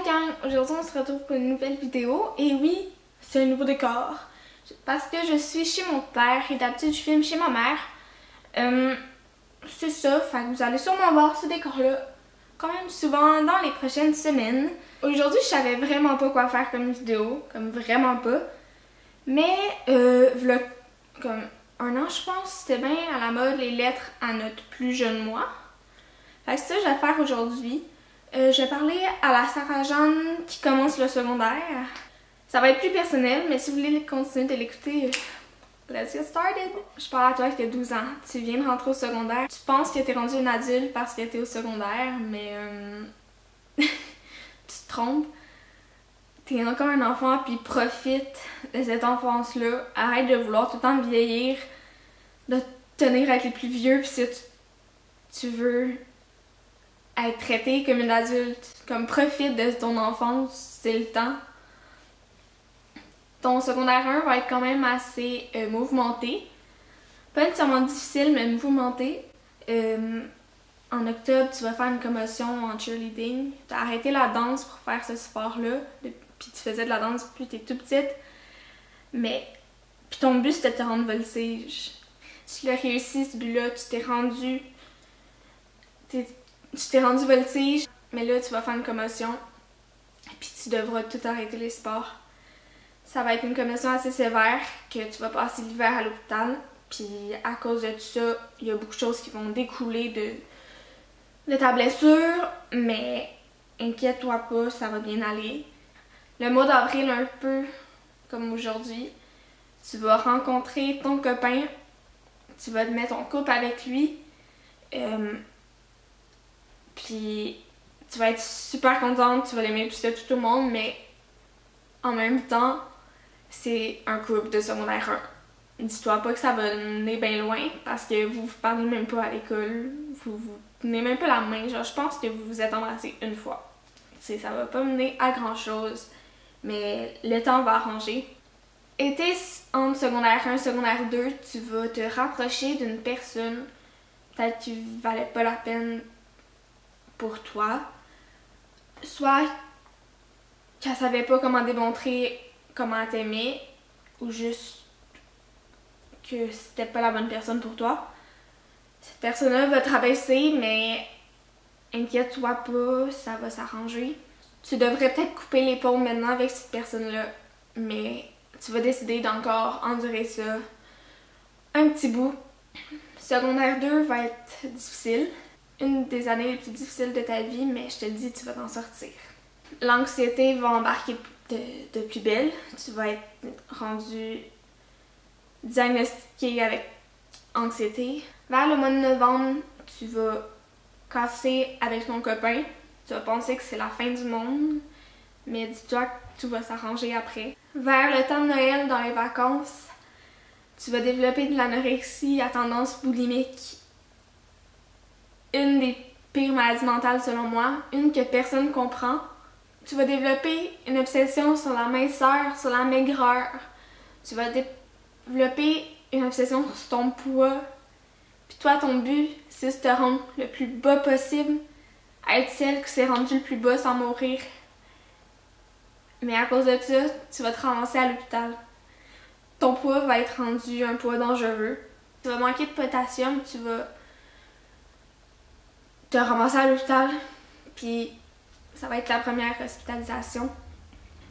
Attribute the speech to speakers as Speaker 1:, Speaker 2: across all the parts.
Speaker 1: gang! Aujourd'hui on se retrouve pour une nouvelle vidéo et oui, c'est un nouveau décor parce que je suis chez mon père et d'habitude je filme chez ma mère. C'est ça, fait que vous allez sûrement voir ce décor-là quand même souvent dans les prochaines semaines. Aujourd'hui je savais vraiment pas quoi faire comme vidéo, comme vraiment pas. Mais v'là comme un an je pense, c'était bien à la mode les lettres à notre plus jeune moi. Fait que c'est ça que je vais faire aujourd'hui. Je vais parler à la Sarah-Jeanne qui commence le secondaire. Ça va être plus personnel, mais si vous voulez continuer de l'écouter, let's get started! Je parle à toi qui as 12 ans. Tu viens de rentrer au secondaire. Tu penses que t'es rendu une adulte parce que t'es au secondaire, mais tu te trompes. T'es encore un enfant, puis profite de cette enfance-là. Arrête de vouloir tout le temps vieillir, de te tenir avec les plus vieux, puis si tu veux être traité comme une adulte, comme profite de ton enfance, c'est le temps. Ton secondaire 1 va être quand même assez mouvementé. Pas nécessairement difficile, mais mouvementé. En octobre, tu vas faire une commotion en cheerleading. Tu as arrêté la danse pour faire ce sport-là. Puis tu faisais de la danse depuis que tu es toute petite. Mais puis ton but c'était de te rendre voltige. Tu l'as réussi ce but-là, tu t'es rendu voltige, mais là tu vas faire une commotion. Puis tu devras tout arrêter les sports. Ça va être une commotion assez sévère que tu vas passer l'hiver à l'hôpital. Puis à cause de tout ça, il y a beaucoup de choses qui vont découler de ta blessure. Mais inquiète-toi pas, ça va bien aller. Le mois d'avril, un peu comme aujourd'hui, tu vas rencontrer ton copain. Tu vas te mettre en couple avec lui. Puis tu vas être super contente, tu vas l'aimer plus que tout le monde, mais en même temps, c'est un couple de secondaire 1. Dis-toi pas que ça va mener bien loin parce que vous vous parlez même pas à l'école, vous tenez même pas la main. Genre, je pense que vous vous êtes embrassés une fois. Ça va pas mener à grand chose, mais le temps va arranger. Été entre secondaire 1 et secondaire 2, tu vas te rapprocher d'une personne peut-être qui valait pas la peine pour toi. Soit qu'elle savait pas comment démontrer comment elle t'aimait, ou juste que c'était pas la bonne personne pour toi. Cette personne-là va te rabaisser, mais inquiète-toi pas, ça va s'arranger. Tu devrais peut-être couper les ponts maintenant avec cette personne-là, mais tu vas décider d'encore endurer ça un petit bout. Secondaire 2 va être difficile. Une des années les plus difficiles de ta vie, mais je te le dis, tu vas t'en sortir. L'anxiété va embarquer de plus belle. Tu vas être rendu diagnostiqué avec anxiété. Vers le mois de novembre, tu vas casser avec ton copain. Tu vas penser que c'est la fin du monde, mais dis-toi que tout va s'arranger après. Vers le temps de Noël, dans les vacances, tu vas développer de l'anorexie à tendance boulimique. Une des pires maladies mentales selon moi, une que personne ne comprend. Tu vas développer une obsession sur la minceur, sur la maigreur. Tu vas développer une obsession sur ton poids. Puis toi, ton but, c'est de te rendre le plus bas possible, être celle qui s'est rendue le plus bas sans mourir. Mais à cause de ça, tu vas te ramasser à l'hôpital. Ton poids va être rendu un poids dangereux. Tu vas manquer de potassium, tu vas te ramasser à l'hôpital, puis ça va être la première hospitalisation.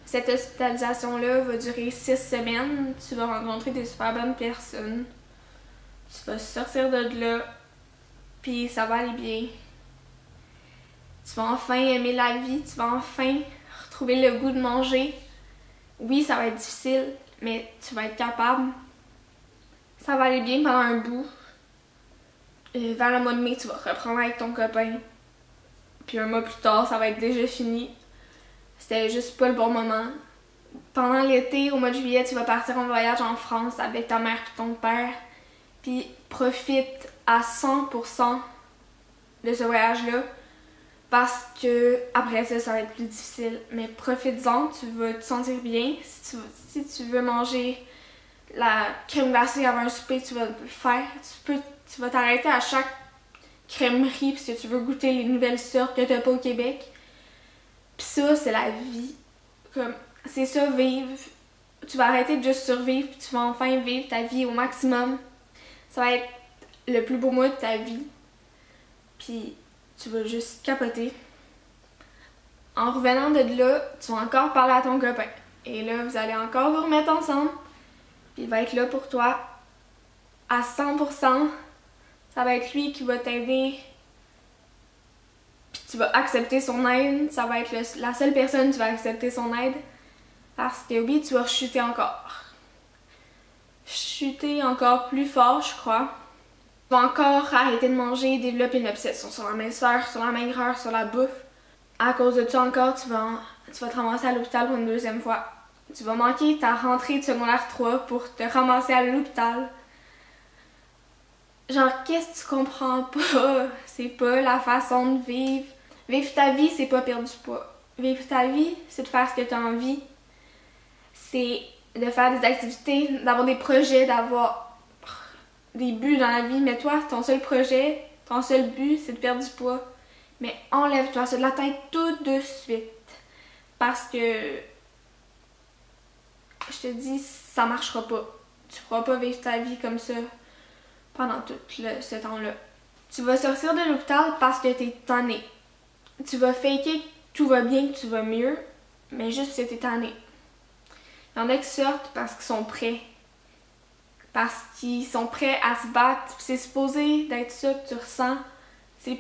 Speaker 1: Cette hospitalisation-là va durer 6 semaines. Tu vas rencontrer des super bonnes personnes. Tu vas sortir de là, puis ça va aller bien. Tu vas enfin aimer la vie, tu vas enfin retrouver le goût de manger. Oui, ça va être difficile, mais tu vas être capable. Ça va aller bien pendant un bout. Vers le mois de mai, tu vas reprendre avec ton copain. Puis un mois plus tard, ça va être déjà fini. C'était juste pas le bon moment. Pendant l'été, au mois de juillet, tu vas partir en voyage en France avec ta mère et ton père. Puis profite à 100% de ce voyage-là. Parce que après ça va être plus difficile. Mais profites-en, tu vas te sentir bien. Si tu veux manger la crème glacée avant un souper, tu vas le faire. Tu vas t'arrêter à chaque crèmerie parce que tu veux goûter les nouvelles sortes que t'as pas au Québec. Puis ça, c'est la vie. Comme, c'est ça, vivre. Tu vas arrêter de juste survivre, puis tu vas enfin vivre ta vie au maximum. Ça va être le plus beau mois de ta vie. Puis tu vas juste capoter. En revenant de là, tu vas encore parler à ton copain. Et là, vous allez encore vous remettre ensemble. Puis il va être là pour toi à 100%. Ça va être lui qui va t'aider. Puis tu vas accepter son aide. Ça va être la seule personne qui va accepter son aide. Parce que oui, tu vas chuter encore. Chuter encore plus fort, je crois. Tu vas encore arrêter de manger, développer une obsession sur la minceur, sur la maigreur, sur la bouffe. À cause de ça encore, tu vas te ramasser à l'hôpital pour une deuxième fois. Tu vas manquer ta rentrée de secondaire 3 pour te ramasser à l'hôpital. Genre, qu'est-ce que tu comprends pas? C'est pas la façon de vivre. Vivre ta vie, c'est pas perdre du poids. Vivre ta vie, c'est de faire ce que tu as envie. C'est de faire des activités, d'avoir des projets, d'avoir des buts dans la vie. Mais toi, ton seul projet, ton seul but, c'est de perdre du poids. Mais enlève-toi ça de la tête tout de suite. Parce que, je te dis, ça marchera pas. Tu pourras pas vivre ta vie comme ça pendant tout ce temps-là. Tu vas sortir de l'hôpital parce que t'es tanné. Tu vas faker que tout va bien, que tu vas mieux, mais juste parce que t'es tanné. Il y en a qui sortent parce qu'ils sont prêts. Parce qu'ils sont prêts à se battre. C'est supposé d'être ça que tu ressens. C'est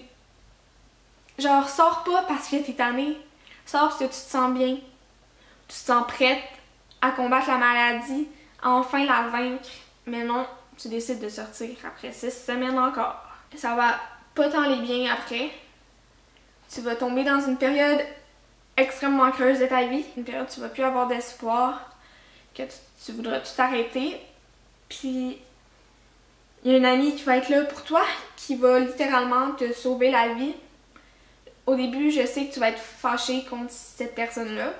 Speaker 1: genre, sors pas parce que t'es tanné. Sors parce que tu te sens bien. Tu te sens prête à combattre la maladie, à enfin la vaincre. Mais non, tu décides de sortir après 6 semaines encore. Ça va pas t'aller bien après. Tu vas tomber dans une période extrêmement creuse de ta vie. Une période où tu vas plus avoir d'espoir, que tu voudras tout arrêter. Puis, il y a une amie qui va être là pour toi, qui va littéralement te sauver la vie. Au début, je sais que tu vas être fâchée contre cette personne-là.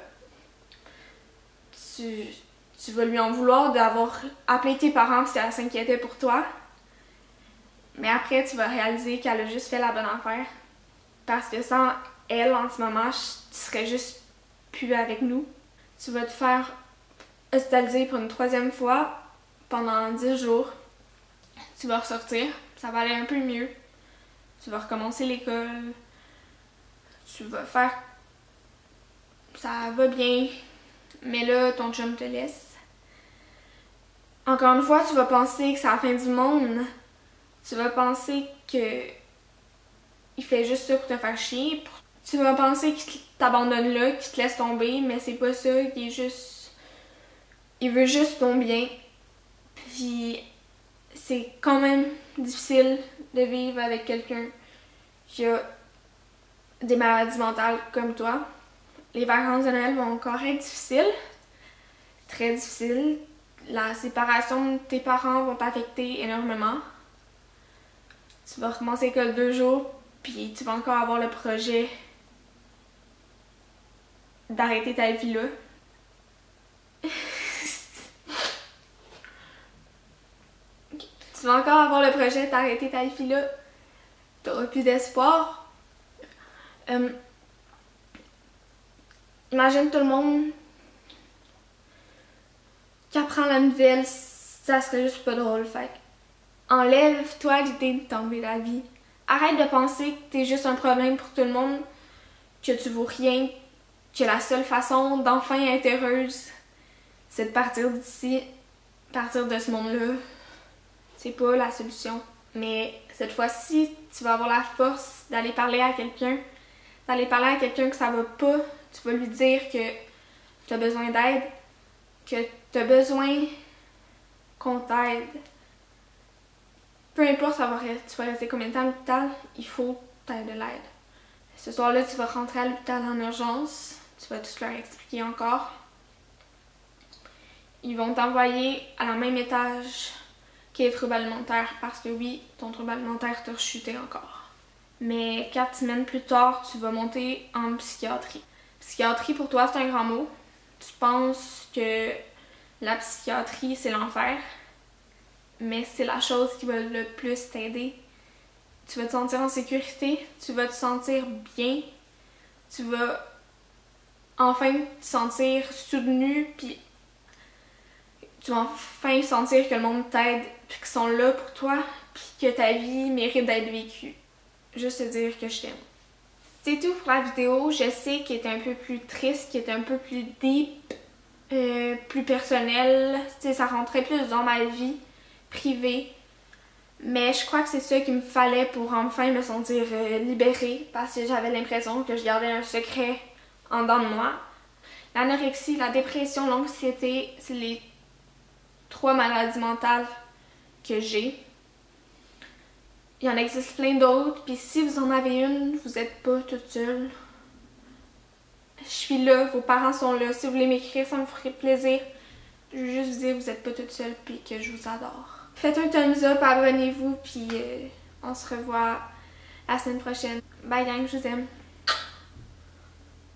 Speaker 1: Tu vas lui en vouloir d'avoir appelé tes parents parce qu'elle s'inquiétait pour toi. Mais après, tu vas réaliser qu'elle a juste fait la bonne affaire. Parce que sans elle, en ce moment, tu serais juste plus avec nous. Tu vas te faire hospitaliser pour une 3e fois pendant 10 jours. Tu vas ressortir, ça va aller un peu mieux. Tu vas recommencer l'école. Tu vas faire... Ça va bien, mais là, ton chum te laisse. Encore une fois, tu vas penser que c'est la fin du monde. Tu vas penser que il fait juste ça pour te faire chier. Tu vas penser qu'il t'abandonne là, qu'il te laisse tomber, mais c'est pas ça. Il veut juste ton bien. Puis c'est quand même difficile de vivre avec quelqu'un qui a des maladies mentales comme toi. Les vacances de Noël vont encore être difficiles. Très difficiles. La séparation de tes parents va t'affecter énormément. Tu vas recommencer l'école 2 jours, puis tu vas encore avoir le projet d'arrêter ta vie là. Tu vas encore avoir le projet d'arrêter ta vie là. T'auras plus d'espoir. Imagine tout le monde qui apprend la nouvelle, ça serait juste pas drôle. Fait enlève-toi l'idée de t'enlever la vie. Arrête de penser que t'es juste un problème pour tout le monde, que tu vaux rien, que la seule façon d'enfin être heureuse, c'est de partir d'ici, partir de ce monde-là. C'est pas la solution. Mais cette fois-ci, tu vas avoir la force d'aller parler à quelqu'un, que ça va pas. Tu vas lui dire que tu as besoin d'aide, que tu as besoin qu'on t'aide. Peu importe tu vas rester combien de temps à l'hôpital, il faut que tu aies de l'aide. Ce soir-là, tu vas rentrer à l'hôpital en urgence. Tu vas tout leur expliquer encore. Ils vont t'envoyer à la même étage que les troubles alimentaires parce que oui, ton trouble alimentaire t'a rechuté encore. Mais 4 semaines plus tard, tu vas monter en psychiatrie. Psychiatrie, pour toi, c'est un grand mot. Tu penses que la psychiatrie, c'est l'enfer. Mais c'est la chose qui va le plus t'aider. Tu vas te sentir en sécurité, tu vas te sentir bien, tu vas enfin te sentir soutenu, puis tu vas enfin sentir que le monde t'aide, puis qu'ils sont là pour toi, puis que ta vie mérite d'être vécue. Juste te dire que je t'aime. C'est tout pour la vidéo. Je sais qu'elle est un peu plus triste, qu'elle est un peu plus deep, plus personnelle. Tu sais, ça rentrait plus dans ma vie privée. Mais je crois que c'est ça qu'il me fallait pour enfin me sentir libérée, parce que j'avais l'impression que je gardais un secret en dedans de moi. L'anorexie, la dépression, l'anxiété, c'est les 3 maladies mentales que j'ai. Il y en existe plein d'autres, puis si vous en avez une, vous n'êtes pas toute seule. Je suis là, vos parents sont là. Si vous voulez m'écrire, ça me ferait plaisir. Je veux juste vous dire que vous n'êtes pas toute seule, puis que je vous adore. Faites un thumbs up, abonnez-vous, puis on se revoit la semaine prochaine. Bye gang, je vous aime.